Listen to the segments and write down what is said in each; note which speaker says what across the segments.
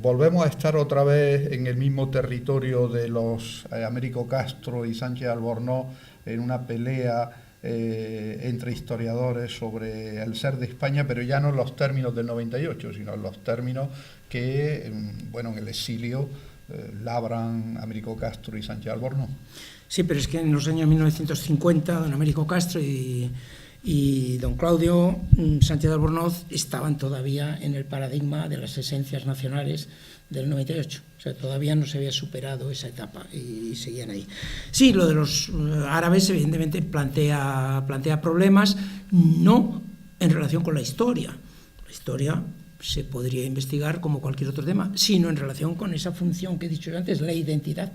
Speaker 1: volvemos a estar otra vez en el mismo territorio de los Américo Castro y Sánchez Albornoz, en una pelea entre historiadores sobre el ser de España, pero ya no en los términos del 98, sino en los términos que, bueno, en el exilio labran Américo Castro y Sánchez Albornoz.
Speaker 2: Sí, pero es que en los años 1950, don Américo Castro y don Claudio Sánchez Albornoz estaban todavía en el paradigma de las esencias nacionales del 98. O sea, todavía no se había superado esa etapa y seguían ahí. Sí, lo de los árabes evidentemente plantea problemas, no en relación con la historia. La historia se podría investigar como cualquier otro tema, sino en relación con esa función que he dicho yo antes, la identidad.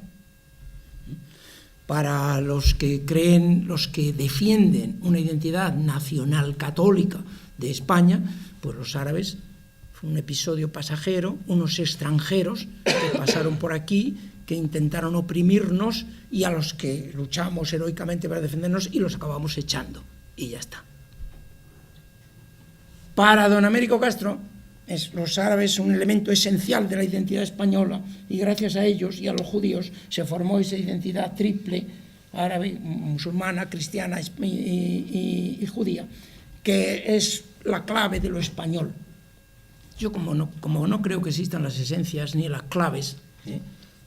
Speaker 2: Para los que creen, los que defienden una identidad nacional católica de España, pues los árabes fue un episodio pasajero, unos extranjeros que pasaron por aquí, que intentaron oprimirnos y a los que luchamos heroicamente para defendernos y los acabamos echando. Y ya está. Para don Américo Castro, los árabes son un elemento esencial de la identidad española y gracias a ellos y a los judíos se formó esa identidad triple, árabe, musulmana, cristiana y judía, que es la clave de lo español. Yo como no creo que existan las esencias ni las claves,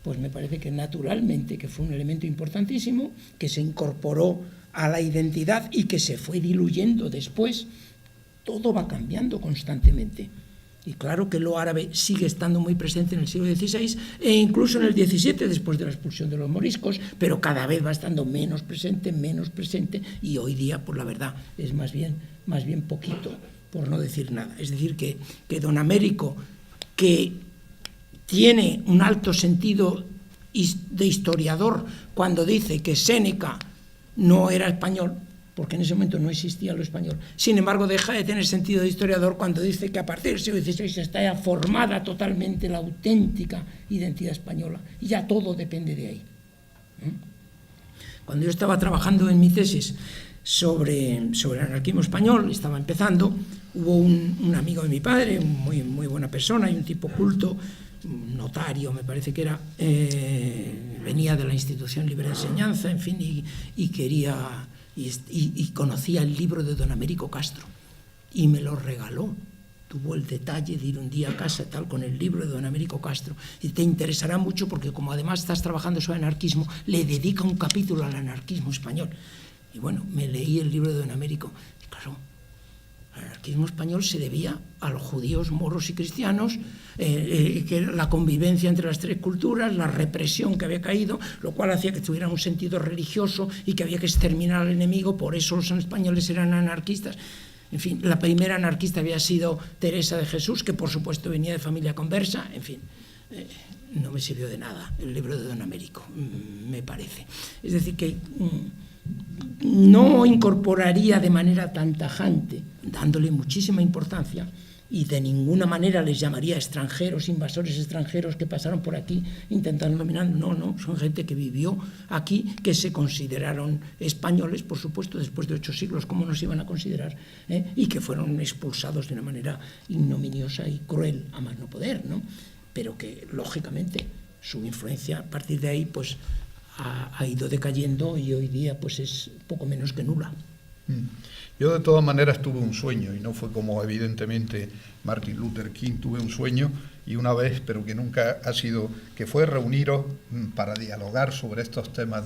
Speaker 2: pues me parece que naturalmente que fue un elemento importantísimo, que se incorporó a la identidad y que se fue diluyendo después. Todo va cambiando constantemente. Y claro que lo árabe sigue estando muy presente en el siglo XVI e incluso en el XVII, después de la expulsión de los moriscos, pero cada vez va estando menos presente, y hoy día, pues la verdad, es más bien poquito, por no decir nada. Es decir, que don Américo, que tiene un alto sentido de historiador cuando dice que Séneca no era español, porque en ese momento no existía lo español. Sin embargo, deja de tener sentido de historiador cuando dice que a partir del siglo XVI está ya formada totalmente la auténtica identidad española, y ya todo depende de ahí. Cuando yo estaba trabajando en mi tesis sobre el anarquismo español, estaba empezando, hubo un amigo de mi padre, muy, muy buena persona y un tipo culto, un notario me parece que era, venía de la Institución Libre de Enseñanza, en fin, y quería... Y conocía el libro de don Américo Castro y me lo regaló. Tuvo el detalle de ir un día a casa tal con el libro de don Américo Castro, y te interesará mucho porque como además estás trabajando sobre anarquismo, le dedica un capítulo al anarquismo español. Y bueno, me leí el libro de don Américo y claro, el anarquismo español se debía a los judíos, moros y cristianos, que la convivencia entre las tres culturas, la represión que había caído, lo cual hacía que tuviera un sentido religioso y que había que exterminar al enemigo, por eso los españoles eran anarquistas. En fin, la primera anarquista había sido Teresa de Jesús, que por supuesto venía de familia conversa. En fin, no me sirvió de nada el libro de don Américo, me parece. Es decir, que no incorporaría de manera tan tajante, dándole muchísima importancia, y de ninguna manera les llamaría extranjeros, invasores extranjeros que pasaron por aquí intentando dominar. No, son gente que vivió aquí, que se consideraron españoles, por supuesto, después de 8 siglos, ¿cómo nos iban a considerar? Y que fueron expulsados de una manera ignominiosa y cruel, a más no poder, ¿no? Pero que, lógicamente, su influencia a partir de ahí, pues, ha ido decayendo y hoy día pues es poco menos que nula.
Speaker 1: Yo de todas maneras tuve un sueño, y no fue como evidentemente Martin Luther King. Tuve un sueño y una vez, pero que nunca ha sido, que fue reuniros para dialogar sobre estos temas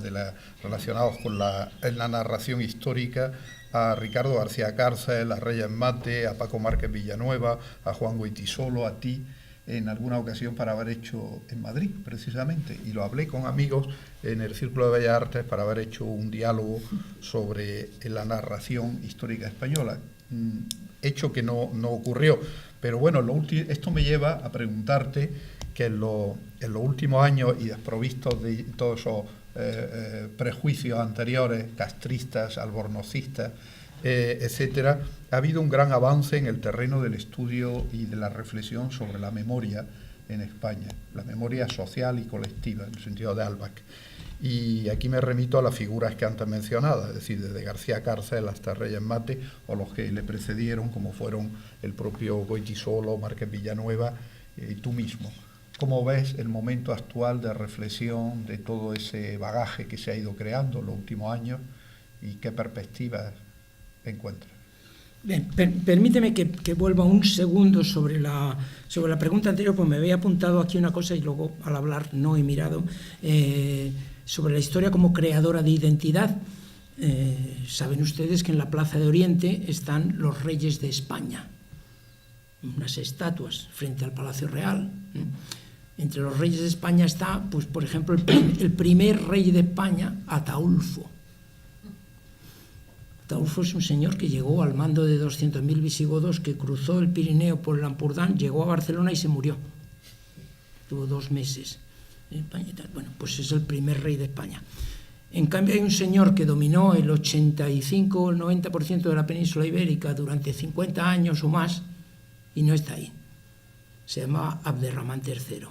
Speaker 1: relacionados con la narración histórica, a Ricardo García Cárcel, a Reyes Mate, a Paco Márquez Villanueva, a Juan Goytisolo, a ti, en alguna ocasión para haber hecho en Madrid, precisamente, y lo hablé con amigos en el Círculo de Bellas Artes para haber hecho un diálogo sobre la narración histórica española, hecho que no ocurrió. Pero bueno, esto me lleva a preguntarte que en los últimos años, y desprovistos de todos esos prejuicios anteriores, castristas, albornocistas, etcétera, ha habido un gran avance en el terreno del estudio y de la reflexión sobre la memoria en España, la memoria social y colectiva, en el sentido de Albac. Y aquí me remito a las figuras que antes mencionadas, es decir, desde García Cárcel hasta Reyes Mate, o los que le precedieron, como fueron el propio Goytisolo, Márquez Villanueva y tú mismo. ¿Cómo ves el momento actual de reflexión de todo ese bagaje que se ha ido creando en los últimos años y qué perspectivas encuentras?
Speaker 2: Bien, permíteme que vuelva un segundo sobre la pregunta anterior, pues me había apuntado aquí una cosa y luego al hablar no he mirado, sobre la historia como creadora de identidad. Saben ustedes que en la Plaza de Oriente están los reyes de España, unas estatuas frente al Palacio Real. Entre los reyes de España está, pues por ejemplo, el primer rey de España, Ataulfo. Ataulfo es un señor que llegó al mando de 200.000 visigodos, que cruzó el Pirineo por el Ampurdán, llegó a Barcelona y se murió. Tuvo 2 meses en España y tal. Bueno, pues es el primer rey de España. En cambio hay un señor que dominó el 85 o el 90% de la península ibérica durante 50 años o más y no está ahí. Se llamaba Abderramán III.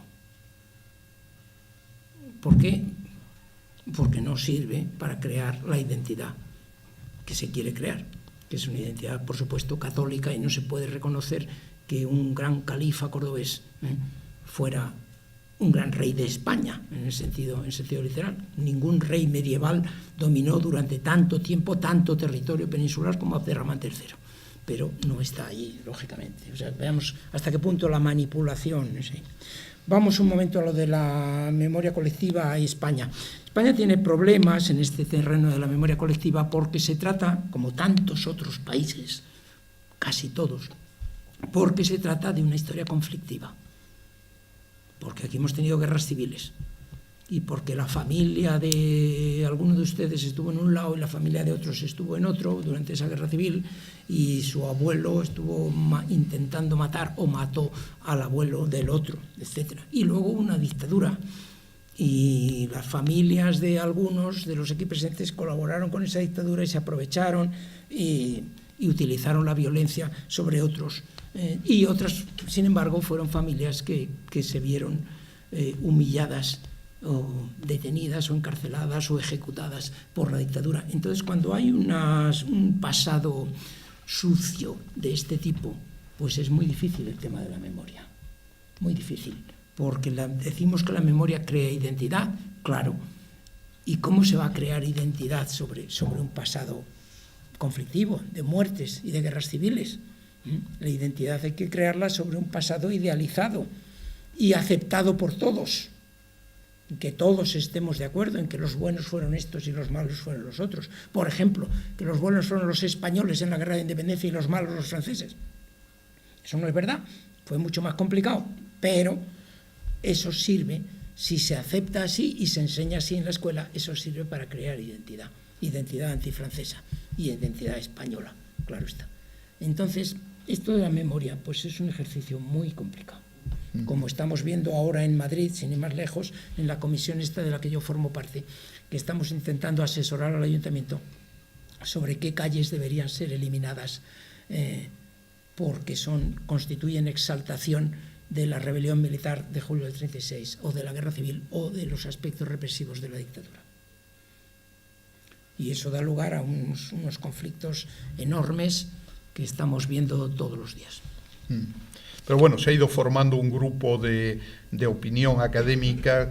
Speaker 2: ¿Por qué? Porque no sirve para crear la identidad que se quiere crear, que es una identidad, por supuesto, católica, y no se puede reconocer que un gran califa cordobés fuera un gran rey de España, en sentido literal. Ningún rey medieval dominó durante tanto tiempo tanto territorio peninsular como Abderramán III, pero no está ahí, lógicamente. O sea, veamos hasta qué punto la manipulación. ¿Sí? Vamos un momento a lo de la memoria colectiva y España. España tiene problemas en este terreno de la memoria colectiva porque se trata, como tantos otros países, casi todos, porque se trata de una historia conflictiva. Porque aquí hemos tenido guerras civiles y porque la familia de alguno de ustedes estuvo en un lado y la familia de otros estuvo en otro durante esa guerra civil, y su abuelo estuvo intentando matar o mató al abuelo del otro, etc. Y luego una dictadura, y las familias de algunos de los aquí presentes colaboraron con esa dictadura y se aprovecharon y utilizaron la violencia sobre otros. Y otras, sin embargo, fueron familias que se vieron humilladas o detenidas o encarceladas o ejecutadas por la dictadura. Entonces, cuando hay un pasado sucio de este tipo, pues es muy difícil el tema de la memoria, muy difícil, porque decimos que la memoria crea identidad, claro, ¿y cómo se va a crear identidad sobre un pasado conflictivo, de muertes y de guerras civiles? La identidad hay que crearla sobre un pasado idealizado y aceptado por todos, que todos estemos de acuerdo en que los buenos fueron estos y los malos fueron los otros. Por ejemplo, que los buenos fueron los españoles en la guerra de independencia y los malos los franceses. Eso no es verdad, fue mucho más complicado, pero eso sirve, si se acepta así y se enseña así en la escuela, eso sirve para crear identidad antifrancesa y identidad española, claro está. Entonces, esto de la memoria, pues es un ejercicio muy complicado. Como estamos viendo ahora en Madrid, sin ir más lejos, en la comisión esta de la que yo formo parte, que estamos intentando asesorar al ayuntamiento sobre qué calles deberían ser eliminadas porque constituyen exaltación de la rebelión militar de julio del 36 o de la guerra civil o de los aspectos represivos de la dictadura. Y eso da lugar a unos conflictos enormes que estamos viendo todos los días.
Speaker 1: Pero bueno, se ha ido formando un grupo de opinión académica,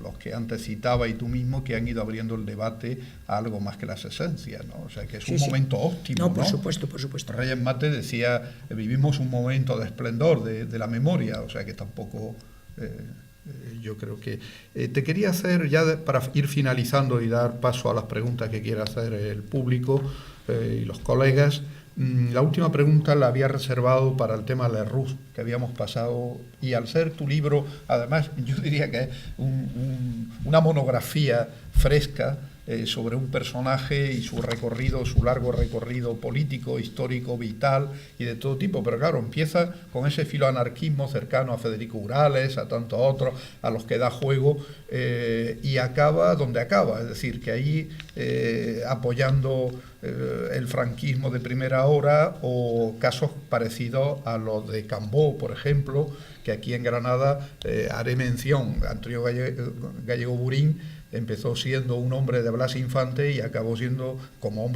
Speaker 1: los que antes citaba y tú mismo, que han ido abriendo el debate a algo más que las esencias, ¿no? O sea, que es un momento óptimo, ¿no?
Speaker 2: Por supuesto, por supuesto.
Speaker 1: Reyes Mate decía, vivimos un momento de esplendor de la memoria, o sea, que tampoco... yo creo que... te quería hacer, ya para ir finalizando y dar paso a las preguntas que quiera hacer el público y los colegas, la última pregunta la había reservado para el tema de Lerroux, que habíamos pasado, y al ser tu libro, además, yo diría que es una monografía fresca sobre un personaje y su recorrido, su largo recorrido político, histórico, vital y de todo tipo, pero claro, empieza con ese filoanarquismo cercano a Federico Urales, a tantos otros, a los que da juego, y acaba donde acaba, es decir, que ahí apoyando el franquismo de primera hora, o casos parecidos a los de Cambó, por ejemplo, que aquí en Granada haré mención. Antonio Gallego Burín empezó siendo un hombre de Blas Infante y acabó siendo, como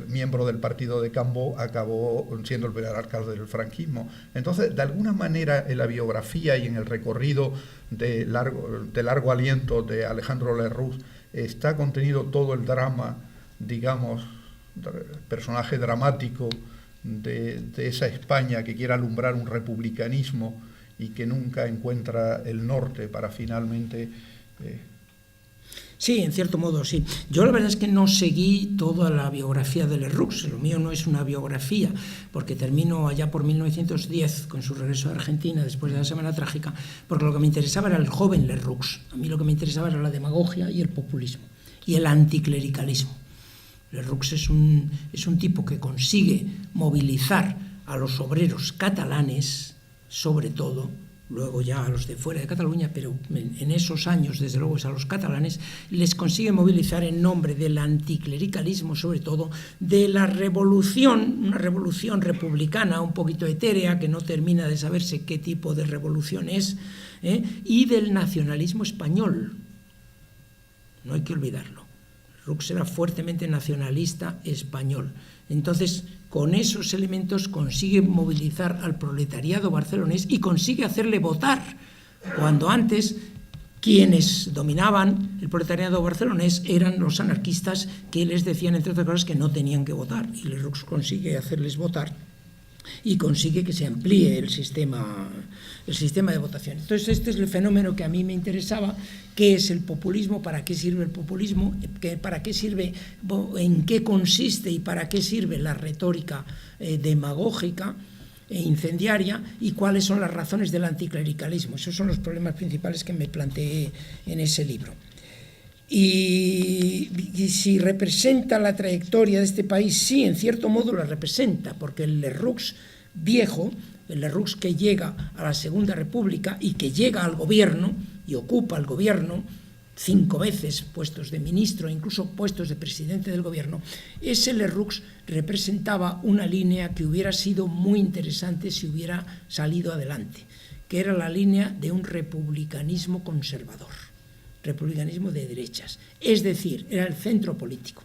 Speaker 1: miembro del partido de Cambó, acabó siendo el primer alcalde del franquismo. Entonces, de alguna manera, en la biografía y en el recorrido de largo aliento de Alejandro Lerroux está contenido todo el drama, digamos, personaje dramático de esa España que quiere alumbrar un republicanismo y que nunca encuentra el norte para finalmente...
Speaker 2: Sí, en cierto modo, sí. Yo la verdad es que no seguí toda la biografía de Lerroux, lo mío no es una biografía, porque termino allá por 1910 con su regreso a Argentina después de la Semana Trágica, porque lo que me interesaba era el joven Lerroux. A mí lo que me interesaba era la demagogia y el populismo, y el anticlericalismo. Lerroux es un tipo que consigue movilizar a los obreros catalanes, sobre todo, luego ya a los de fuera de Cataluña, pero en esos años, desde luego, es a los catalanes, les consigue movilizar en nombre del anticlericalismo, sobre todo, de la revolución, una revolución republicana, un poquito etérea, que no termina de saberse qué tipo de revolución es, y del nacionalismo español. No hay que olvidarlo. Lerroux era fuertemente nacionalista español. Entonces, con esos elementos consigue movilizar al proletariado barcelonés y consigue hacerle votar, cuando antes quienes dominaban el proletariado barcelonés eran los anarquistas, que les decían, entre otras cosas, que no tenían que votar. Y Lerroux consigue hacerles votar y consigue que se amplíe el sistema de votación. Entonces, este es el fenómeno que a mí me interesaba. ¿Qué es el populismo? ¿Para qué sirve el populismo? ¿Para qué sirve? ¿En qué consiste y para qué sirve la retórica demagógica e incendiaria? ¿Y cuáles son las razones del anticlericalismo? Esos son los problemas principales que me planteé en ese libro. Y si representa la trayectoria de este país, sí, en cierto modo la representa, porque el Lerroux viejo, el Lerroux que llega a la Segunda República y que llega al gobierno y ocupa el gobierno 5 veces, puestos de ministro, incluso puestos de presidente del gobierno, ese Lerroux representaba una línea que hubiera sido muy interesante si hubiera salido adelante, que era la línea de un republicanismo conservador, republicanismo de derechas, es decir, era el centro político.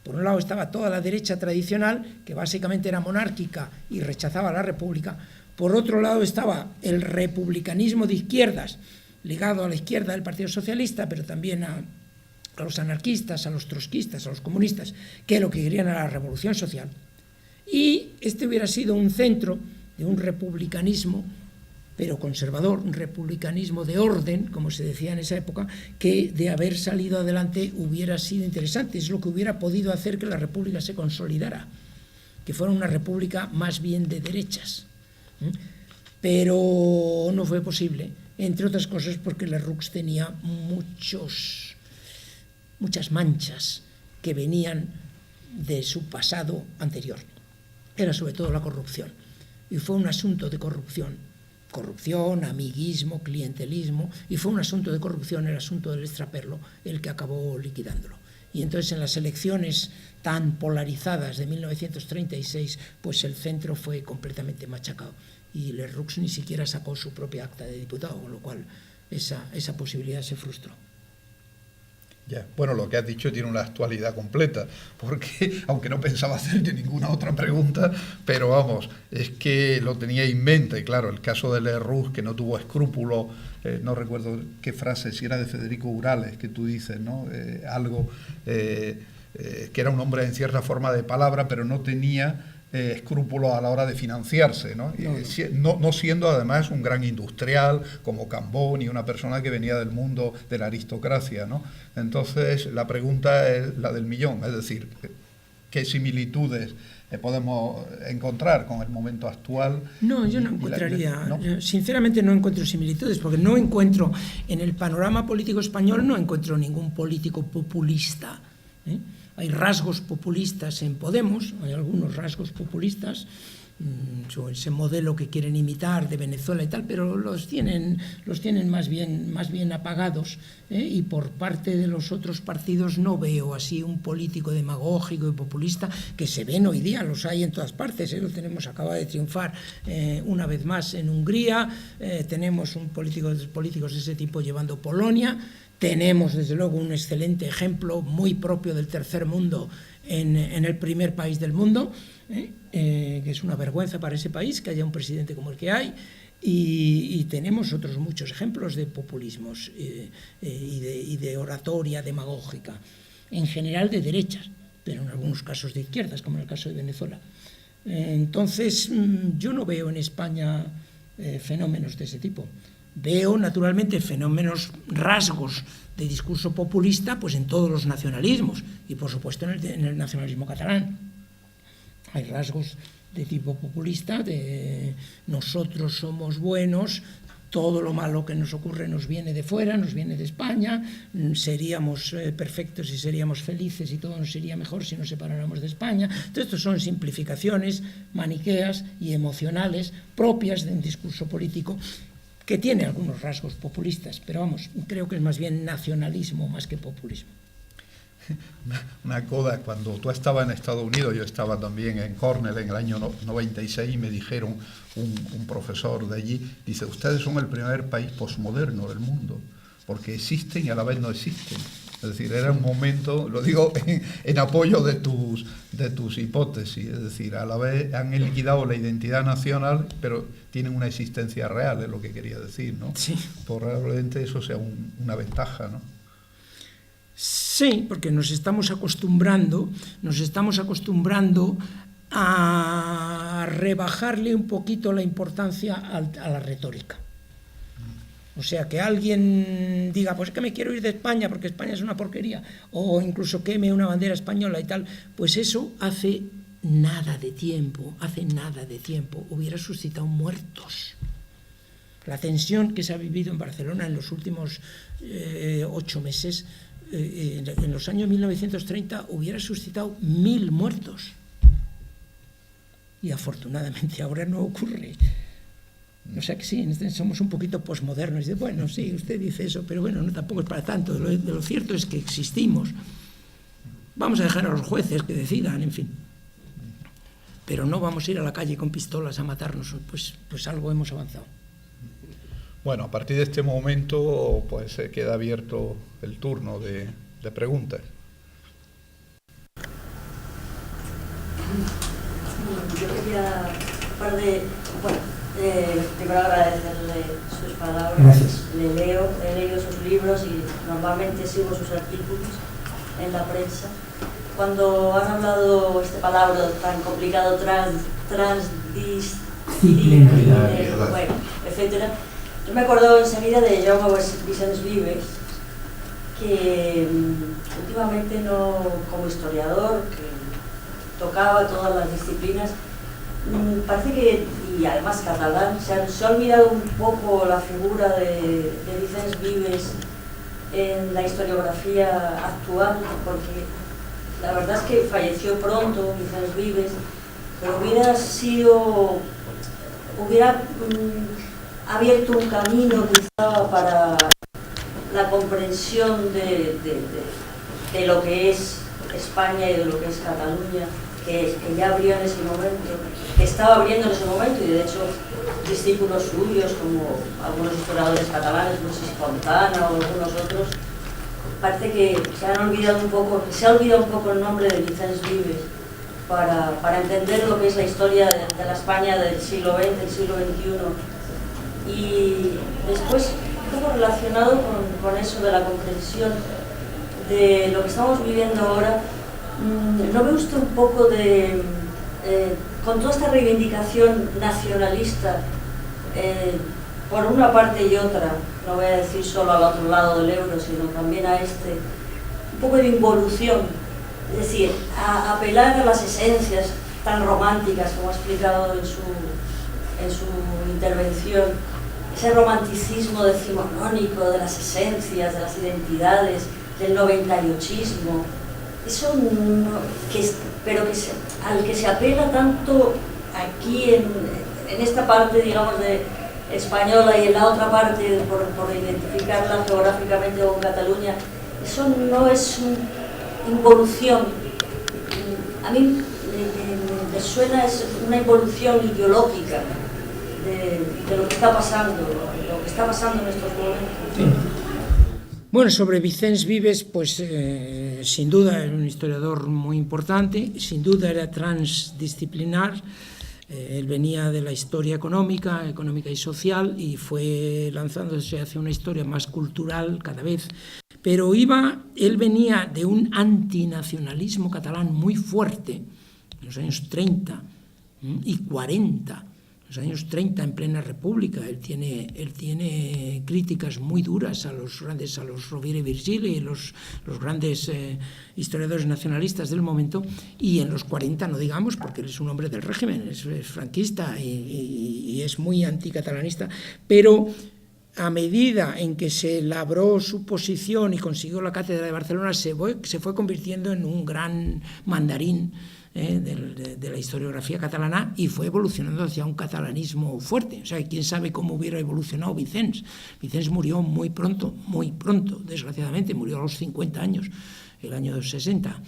Speaker 2: Por un lado estaba toda la derecha tradicional, que básicamente era monárquica y rechazaba la república. Por otro lado estaba el republicanismo de izquierdas, ligado a la izquierda del Partido Socialista, pero también a los anarquistas, a los trotskistas, a los comunistas, que lo que querían era la revolución social. Y este hubiera sido un centro de un republicanismo, pero conservador, un republicanismo de orden, como se decía en esa época, que de haber salido adelante hubiera sido interesante. Es lo que hubiera podido hacer que la república se consolidara, que fuera una república más bien de derechas. Pero no fue posible, entre otras cosas porque Lerroux tenía muchas manchas que venían de su pasado anterior. Era sobre todo la corrupción, y fue un asunto de corrupción, amiguismo, clientelismo, y fue un asunto de corrupción, el asunto del extraperlo, el que acabó liquidándolo. Y entonces en las elecciones tan polarizadas de 1936, pues el centro fue completamente machacado, y Lerroux ni siquiera sacó su propia acta de diputado, con lo cual esa posibilidad se frustró.
Speaker 1: Ya. Bueno, lo que has dicho tiene una actualidad completa, porque aunque no pensaba hacerte ninguna otra pregunta, pero vamos, es que lo tenía en mente. Claro, el caso de Lerroux, que no tuvo escrúpulos, no recuerdo qué frase, si era de Federico Urales, que tú dices, ¿no? Que era un hombre en cierta forma de palabra, pero no tenía escrúpulos a la hora de financiarse, ¿no? No siendo además un gran industrial como Cambó, ni una persona que venía del mundo de la aristocracia, ¿no? Entonces la pregunta es la del millón, es decir, ¿qué similitudes podemos encontrar con el momento actual?
Speaker 2: No, yo no encontraría, ¿no? Yo sinceramente no encuentro similitudes, porque no encuentro, en el panorama político español no encuentro ningún político populista, ¿eh? Hay rasgos populistas en Podemos, hay algunos rasgos populistas, ese modelo que quieren imitar de Venezuela y tal, pero los tienen más bien apagados, y por parte de los otros partidos no veo así un político demagógico y populista, que se ven hoy día, los hay en todas partes, lo tenemos, acaba de triunfar una vez más en Hungría, tenemos políticos de ese tipo llevando Polonia, tenemos desde luego un excelente ejemplo muy propio del tercer mundo en el primer país del mundo, que es una vergüenza para ese país que haya un presidente como el que hay, y tenemos otros muchos ejemplos de populismos y de oratoria demagógica, en general de derechas, pero en algunos casos de izquierdas, como en el caso de Venezuela. Entonces, yo no veo en España fenómenos de ese tipo. Veo, naturalmente, rasgos de discurso populista pues en todos los nacionalismos y, por supuesto, en el nacionalismo catalán. Hay rasgos de tipo populista, de nosotros somos buenos, todo lo malo que nos ocurre nos viene de fuera, nos viene de España, seríamos perfectos y seríamos felices y todo nos iría mejor si nos separáramos de España. Entonces, estos son simplificaciones maniqueas y emocionales propias de un discurso político que tiene algunos rasgos populistas, pero vamos, creo que es más bien nacionalismo más que populismo.
Speaker 1: Una coda, cuando tú estabas en Estados Unidos, yo estaba también en Cornell en el año 96 y me dijeron, un profesor de allí, dice, ustedes son el primer país posmoderno del mundo, porque existen y a la vez no existen. Es decir, era un momento, lo digo en apoyo de tus hipótesis, es decir, a la vez han liquidado la identidad nacional, pero tienen una existencia real, es lo que quería decir, ¿no?
Speaker 2: Sí.
Speaker 1: Probablemente eso sea una ventaja, ¿no?
Speaker 2: Sí, porque nos estamos acostumbrando a rebajarle un poquito la importancia a la retórica. O sea, que alguien diga, pues es que me quiero ir de España porque España es una porquería, o incluso queme una bandera española y tal, pues eso hace nada de tiempo hubiera suscitado muertos. La tensión que se ha vivido en Barcelona en los últimos 8 meses, en los años 1930 hubiera suscitado 1000 muertos. Y afortunadamente ahora no ocurre. O sea que sí, somos un poquito posmodernos. Y dice, bueno, sí, usted dice eso, pero bueno, no, tampoco es para tanto. De lo cierto es que existimos. Vamos a dejar a los jueces que decidan, en fin. Pero no vamos a ir a la calle con pistolas a matarnos, pues algo hemos avanzado.
Speaker 1: Bueno, a partir de este momento pues queda abierto el turno de preguntas.
Speaker 3: Yo quería primero agradecerle sus palabras.
Speaker 2: Gracias.
Speaker 3: He leído sus libros y normalmente sigo sus artículos en la prensa. Cuando han hablado este palabra tan complicado, bueno, etcétera, yo me acuerdo enseguida de Jaume Vicens Vives, que últimamente como historiador, que tocaba todas las disciplinas, parece que, y además catalán, se ha olvidado un poco la figura de Vicens Vives en la historiografía actual, porque la verdad es que falleció pronto Vicens Vives, pero hubiera abierto un camino quizá para la comprensión de lo que es España y de lo que es Cataluña, que ya abrió en ese momento, que estaba abriendo en ese momento, y de hecho discípulos suyos, como algunos historiadores catalanes, Luis Fontana o algunos otros, parece que se ha olvidado un poco el nombre de Vicens Vives para entender lo que es la historia de la España del siglo XX, del siglo XXI. Y después, un poco relacionado con eso de la comprensión de lo que estamos viviendo ahora, ¿no ve usted un poco con toda esta reivindicación nacionalista, por una parte y otra, no voy a decir solo al otro lado del Ebro, sino también a un poco de involución, es decir, a apelar a las esencias tan románticas como ha explicado en su intervención, ese romanticismo decimonónico de las esencias, de las identidades, del 98ismo, eso al que se apela tanto aquí en esta parte, digamos, de española y en la otra parte, por identificarla geográficamente con Cataluña, eso no es una involución. A mí me suena, es una involución ideológica de lo que está pasando, lo que está pasando en estos momentos.
Speaker 2: Bueno, sobre Vicens Vives, pues sin duda era un historiador muy importante, sin duda era transdisciplinar. Él venía de la historia económica y social, y fue lanzándose hacia una historia más cultural cada vez. Pero él venía de un antinacionalismo catalán muy fuerte en los años 30 y 40. Los años 30, en plena república, él tiene críticas muy duras a los Rovira y Virgili, los grandes historiadores nacionalistas del momento, y en los 40 no digamos, porque él es un hombre del régimen, es franquista y es muy anticatalanista, pero a medida en que se labró su posición y consiguió la cátedra de Barcelona, se fue convirtiendo en un gran mandarín de la historiografía catalana, y fue evolucionando hacia un catalanismo fuerte. O sea, quién sabe cómo hubiera evolucionado Vicens. Vicens murió muy pronto, desgraciadamente, murió a los 50 años, el año 60.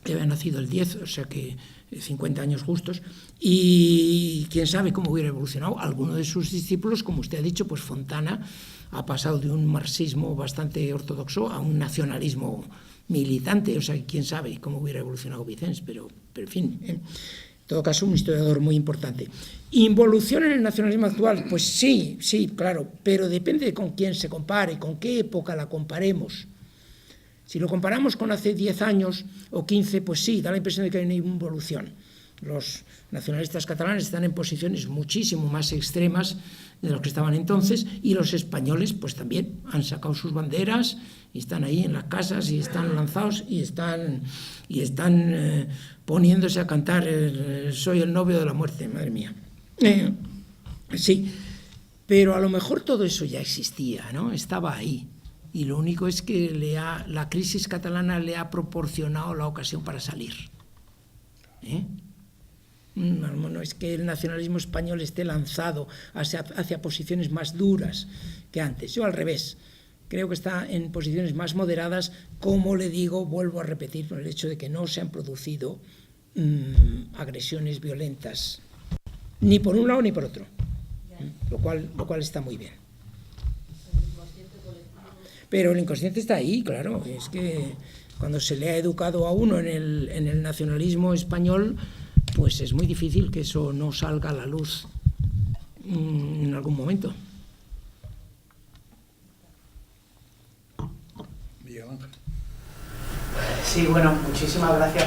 Speaker 2: Había nacido el 10, o sea que 50 años justos, y quién sabe cómo hubiera evolucionado. Alguno de sus discípulos, como usted ha dicho, pues Fontana ha pasado de un marxismo bastante ortodoxo a un nacionalismo militante, o sea, quién sabe cómo hubiera evolucionado Vicens, pero en fin, en todo caso, un historiador muy importante. ¿Involución en el nacionalismo actual? Pues sí, claro, pero depende de con quién se compare, con qué época la comparemos. Si lo comparamos con hace 10 años o 15, pues sí, da la impresión de que hay una involución. Los nacionalistas catalanes están en posiciones muchísimo más extremas de lo que estaban entonces, y los españoles pues también han sacado sus banderas y están ahí en las casas y están lanzados y están poniéndose a cantar soy el novio de la muerte, madre mía. Sí, pero a lo mejor todo eso ya existía, ¿no? Estaba ahí, y lo único es que la crisis catalana le ha proporcionado la ocasión para salir. No es que el nacionalismo español esté lanzado hacia posiciones más duras que antes. Yo al revés, creo que está en posiciones más moderadas, como le digo, vuelvo a repetir, por el hecho de que no se han producido agresiones violentas, ni por un lado ni por otro, lo cual está muy bien. Pero el inconsciente está ahí, claro, es que cuando se le ha educado a uno en el nacionalismo español, pues es muy difícil que eso no salga a la luz en algún momento.
Speaker 1: Miguel Ángel.
Speaker 4: Sí, bueno, muchísimas gracias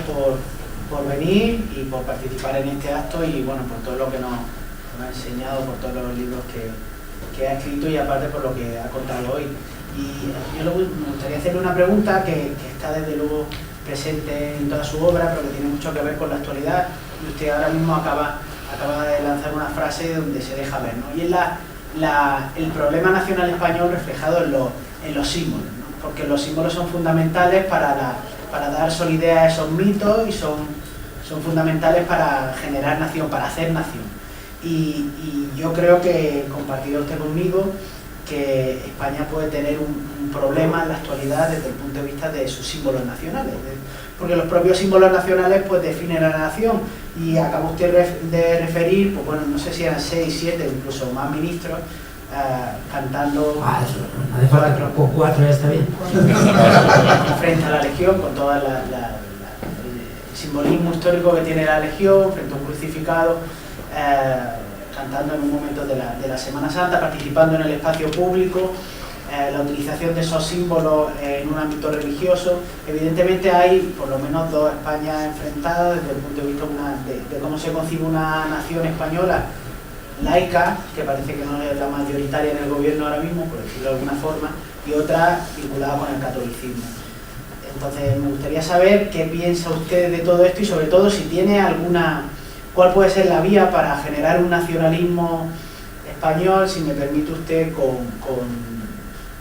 Speaker 4: por venir y por participar en este acto, y bueno, por todo lo que nos ha enseñado, por todos los libros que ha escrito, y aparte por lo que ha contado hoy. Y yo me gustaría hacerle una pregunta que está desde luego presente en toda su obra, pero que tiene mucho que ver con la actualidad, y usted ahora mismo acaba de lanzar una frase donde se deja ver, ¿no? Y es el problema nacional español reflejado en los símbolos, ¿no? Porque los símbolos son fundamentales para dar solidez a esos mitos, y son fundamentales para generar nación, para hacer nación. Y yo creo que, compartido usted conmigo, que España puede tener un problema en la actualidad desde el punto de vista de sus símbolos nacionales, porque los propios símbolos nacionales pues definen a la nación, y acaba usted de referir, pues bueno, no sé si eran 6, 7, incluso más ministros cantando
Speaker 2: con 4 ya está bien.
Speaker 4: Frente a la Legión, con todo el simbolismo histórico que tiene la Legión, frente a un crucificado, cantando en un momento de la Semana Santa, participando en el espacio público, la utilización de esos símbolos en un ámbito religioso. Evidentemente hay por lo menos dos Españas enfrentadas desde el punto de vista de cómo se concibe una nación española laica, que parece que no es la mayoritaria en el gobierno ahora mismo, por decirlo de alguna forma, y otra vinculada con el catolicismo. Entonces me gustaría saber qué piensa usted de todo esto, y sobre todo si tiene cuál puede ser la vía para generar un nacionalismo español, si me permite usted, con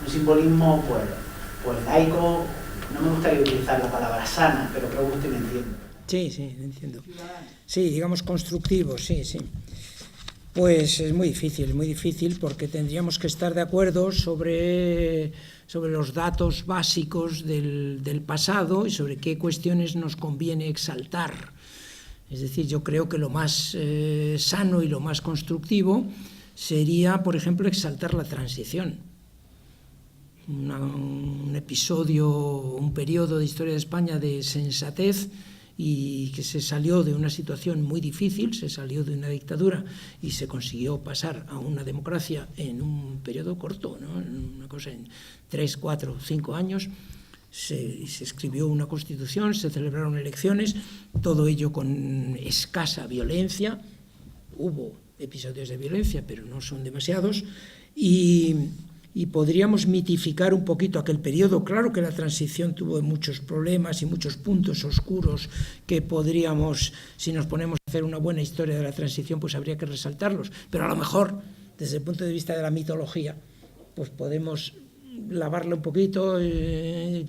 Speaker 4: un simbolismo pues laico. No me gustaría utilizar la palabra sana, pero creo que usted me entiende.
Speaker 2: Sí, entiendo. Sí, digamos constructivo, sí. Pues es muy difícil porque tendríamos que estar de acuerdo sobre los datos básicos del pasado y sobre qué cuestiones nos conviene exaltar. Es decir, yo creo que lo más sano y lo más constructivo sería, por ejemplo, exaltar la transición. Un periodo de historia de España de sensatez y que se salió de una situación muy difícil, se salió de una dictadura y se consiguió pasar a una democracia en un periodo corto, ¿no? Una cosa en 3, 4, 5 años. Se escribió una constitución, se celebraron elecciones, todo ello con escasa violencia. Hubo episodios de violencia, pero no son demasiados, y podríamos mitificar un poquito aquel periodo. Claro que la transición tuvo muchos problemas y muchos puntos oscuros que podríamos, si nos ponemos a hacer una buena historia de la transición, pues habría que resaltarlos, pero a lo mejor, desde el punto de vista de la mitología, pues podemos lavarla un poquito,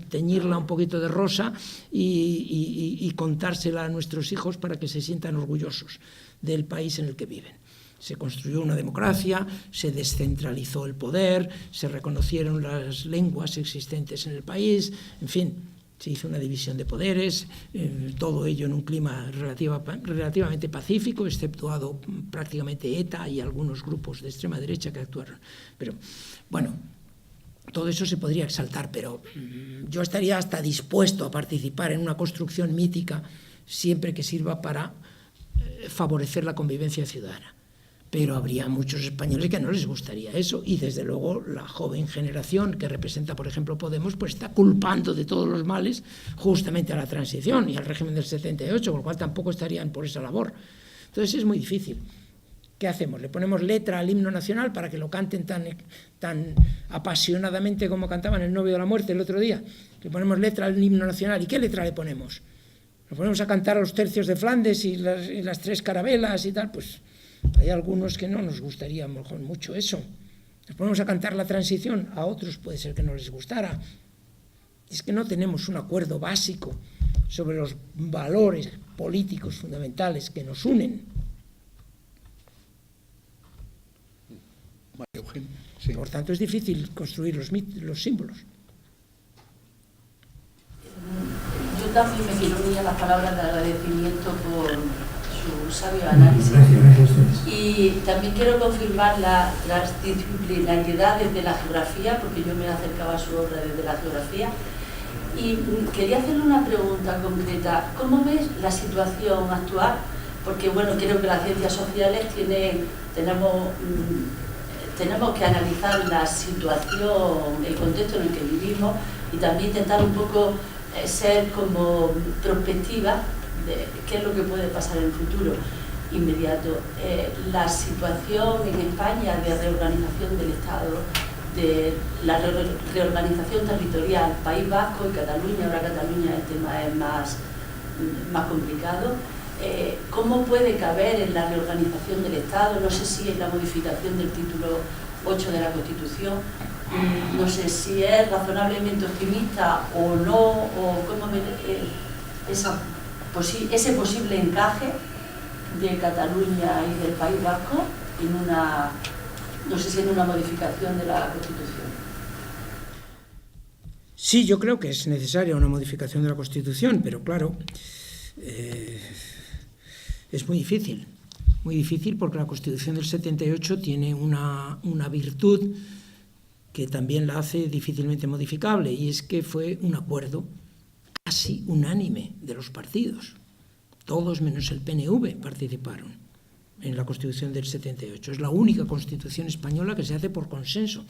Speaker 2: teñirla un poquito de rosa y contársela a nuestros hijos para que se sientan orgullosos del país en el que viven. Se construyó una democracia, se descentralizó el poder, se reconocieron las lenguas existentes en el país, en fin, se hizo una división de poderes, todo ello en un clima relativamente pacífico, exceptuado prácticamente ETA y algunos grupos de extrema derecha que actuaron. Pero, bueno, todo eso se podría exaltar, pero yo estaría hasta dispuesto a participar en una construcción mítica siempre que sirva para favorecer la convivencia ciudadana. Pero habría muchos españoles que no les gustaría eso, y desde luego la joven generación que representa, por ejemplo, Podemos, pues está culpando de todos los males justamente a la transición y al régimen del 78, con lo cual tampoco estarían por esa labor. Entonces es muy difícil. ¿Qué hacemos? ¿Le ponemos letra al himno nacional para que lo canten tan apasionadamente como cantaban El novio de la muerte el otro día? ¿Le ponemos letra al himno nacional? ¿Y qué letra le ponemos? ¿Lo ponemos a cantar a los tercios de Flandes y las tres carabelas y tal? Pues hay algunos que no nos gustaría a lo mejor mucho eso. Nos ponemos a cantar la transición, a otros puede ser que no les gustara. Es que no tenemos un acuerdo básico sobre los valores políticos fundamentales que nos unen.
Speaker 1: Sí.
Speaker 2: Por tanto, es difícil construir los símbolos.
Speaker 5: Yo también me quiero unir a las palabras de agradecimiento por su sabio análisis. Y también quiero confirmar las disciplinariedades de la geografía, porque yo me acercaba a su obra desde la geografía. Y quería hacerle una pregunta concreta. ¿Cómo ves la situación actual? Porque, bueno, creo que las ciencias sociales tenemos que analizar la situación, el contexto en el que vivimos y también intentar un poco ser como prospectiva de qué es lo que puede pasar en el futuro inmediato. La situación en España de reorganización del Estado, de la reorganización territorial, País Vasco y Cataluña, ahora Cataluña el tema es más complicado. ¿Cómo puede caber en la reorganización del Estado? No sé si es la modificación del título 8 de la Constitución, no sé si es razonablemente optimista o no, o cómo ver ese posible encaje de Cataluña y del País Vasco en una modificación de la Constitución.
Speaker 2: Sí, yo creo que es necesaria una modificación de la Constitución, pero claro, es muy difícil porque la Constitución del 78 tiene una virtud que también la hace difícilmente modificable, y es que fue un acuerdo casi unánime de los partidos. Todos menos el PNV participaron en la Constitución del 78. Es la única Constitución española que se hace por consenso,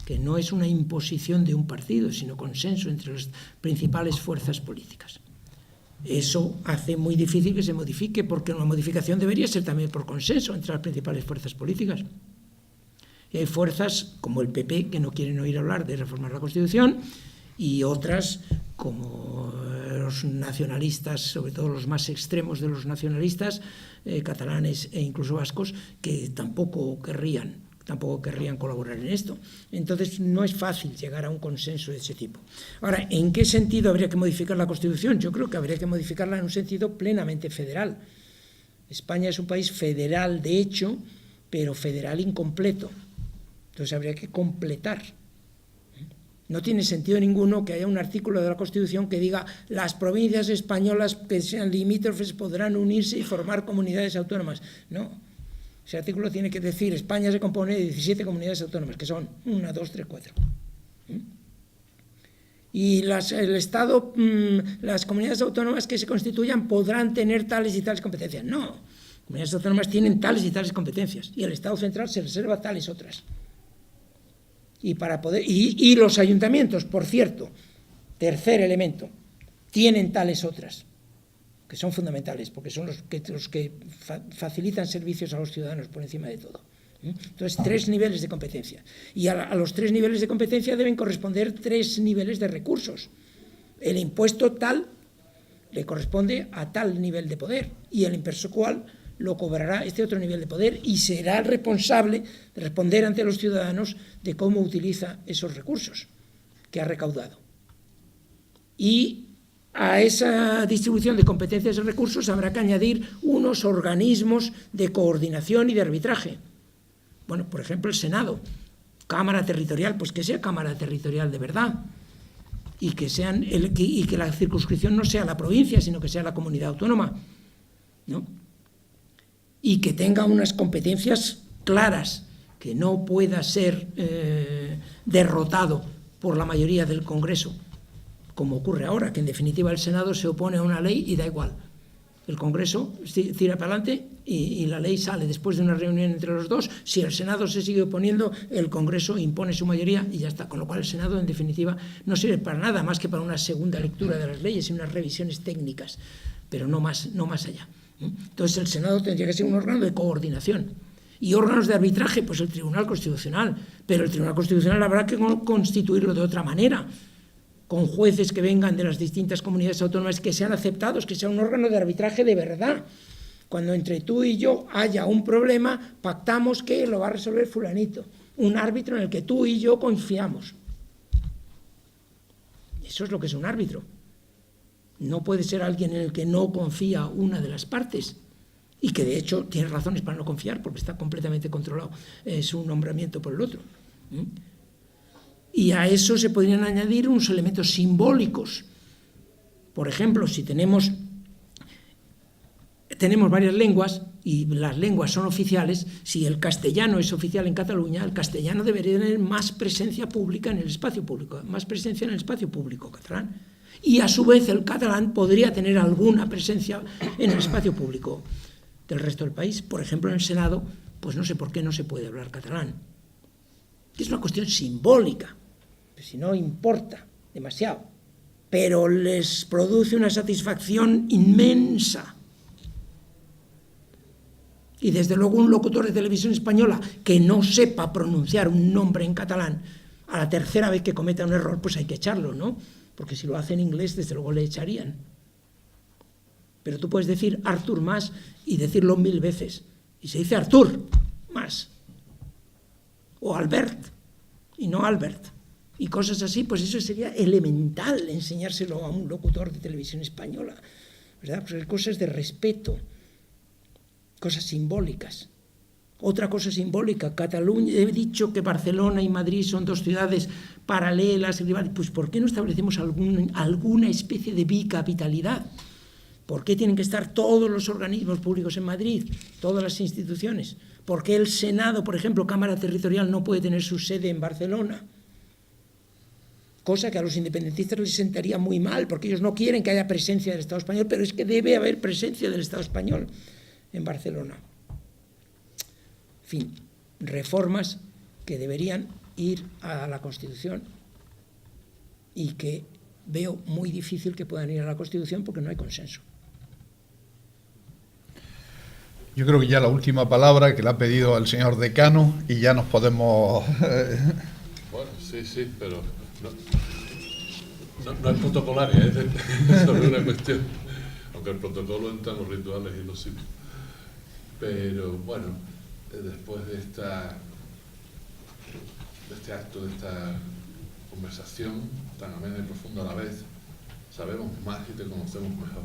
Speaker 2: que no es una imposición de un partido, sino consenso entre las principales fuerzas políticas. Eso hace muy difícil que se modifique, porque una modificación debería ser también por consenso entre las principales fuerzas políticas. Y hay fuerzas como el PP que no quieren oír hablar de reformar la Constitución, y otras como los nacionalistas, sobre todo los más extremos de los nacionalistas, catalanes e incluso vascos, que tampoco querrían tampoco querrían colaborar en esto. Entonces no es fácil llegar a un consenso de ese tipo. Ahora, ¿en qué sentido habría que modificar la Constitución? Yo creo que habría que modificarla en un sentido plenamente federal. España es un país federal de hecho, pero federal incompleto. Entonces habría que completar. No tiene sentido ninguno que haya un artículo de la Constitución que diga las provincias españolas que sean limítrofes podrán unirse y formar comunidades autónomas. No, ese artículo tiene que decir España se compone de 17 comunidades autónomas, que son 1, 2, 3, 4. Y el Estado, las comunidades autónomas que se constituyan podrán tener tales y tales competencias. No, las comunidades autónomas tienen tales y tales competencias y el Estado central se reserva tales otras. Y los ayuntamientos, por cierto, tercer elemento, tienen tales otras, que son fundamentales, porque son los que facilitan servicios a los ciudadanos por encima de todo. Entonces, 3 niveles de competencia. Y a los 3 niveles de competencia deben corresponder 3 niveles de recursos. El impuesto tal le corresponde a tal nivel de poder, y el imperial lo cobrará este otro nivel de poder y será el responsable de responder ante los ciudadanos de cómo utiliza esos recursos que ha recaudado. Y a esa distribución de competencias y recursos habrá que añadir unos organismos de coordinación y de arbitraje. Bueno, por ejemplo, el Senado, Cámara Territorial, pues que sea Cámara Territorial de verdad y que la circunscripción no sea la provincia, sino que sea la comunidad autónoma, ¿no? Y que tenga unas competencias claras, que no pueda ser derrotado por la mayoría del Congreso, como ocurre ahora, que en definitiva el Senado se opone a una ley y da igual. El Congreso tira para adelante y la ley sale después de una reunión entre los dos. Si el Senado se sigue oponiendo, el Congreso impone su mayoría y ya está. Con lo cual el Senado, en definitiva, no sirve para nada más que para una segunda lectura de las leyes y unas revisiones técnicas, pero no más allá. Entonces el Senado tendría que ser un órgano de coordinación. Y órganos de arbitraje, pues el Tribunal Constitucional. Pero el Tribunal Constitucional habrá que constituirlo de otra manera, con jueces que vengan de las distintas comunidades autónomas, que sean aceptados, que sea un órgano de arbitraje de verdad. Cuando entre tú y yo haya un problema, pactamos que lo va a resolver fulanito. Un árbitro en el que tú y yo confiamos. Eso es lo que es un árbitro. No puede ser alguien en el que no confía una de las partes y que de hecho tiene razones para no confiar porque está completamente controlado su nombramiento por el otro. Y a eso se podrían añadir unos elementos simbólicos. Por ejemplo, si tenemos varias lenguas y las lenguas son oficiales, si el castellano es oficial en Cataluña, el castellano debería tener más presencia pública en el espacio público, más presencia en el espacio público catalán. Y a su vez el catalán podría tener alguna presencia en el espacio público del resto del país. Por ejemplo, en el Senado, pues no sé por qué no se puede hablar catalán. Es una cuestión simbólica, si no importa demasiado, pero les produce una satisfacción inmensa. Y desde luego un locutor de televisión española que no sepa pronunciar un nombre en catalán, a la tercera vez que cometa un error, pues hay que echarlo, ¿no? Porque si lo hace en inglés, desde luego le echarían. Pero tú puedes decir Artur Mas y decirlo 1000 veces. Y se dice Artur Mas. O Albert, y no Albert. Y cosas así, pues eso sería elemental enseñárselo a un locutor de televisión española. ¿Verdad? Pues hay cosas de respeto, cosas simbólicas. Otra cosa simbólica, Cataluña, he dicho que Barcelona y Madrid son 2 ciudades paralelas, pues ¿por qué no establecemos alguna especie de bicapitalidad? ¿Por qué tienen que estar todos los organismos públicos en Madrid, todas las instituciones? ¿Por qué el Senado, por ejemplo, Cámara Territorial, no puede tener su sede en Barcelona? Cosa que a los independentistas les sentaría muy mal, porque ellos no quieren que haya presencia del Estado español, pero es que debe haber presencia del Estado español en Barcelona. En fin, reformas que deberían ir a la Constitución y que veo muy difícil que puedan ir a la Constitución porque no hay consenso.
Speaker 1: Yo creo que ya la última palabra que le ha pedido al señor decano y ya nos podemos...
Speaker 6: Bueno, sí, pero no es protocolaria, es sobre una cuestión, aunque el protocolo entra en los rituales y los sitios. Pero bueno, después de esta este acto, de esta conversación tan amena y profunda a la vez. Sabemos más y te conocemos mejor.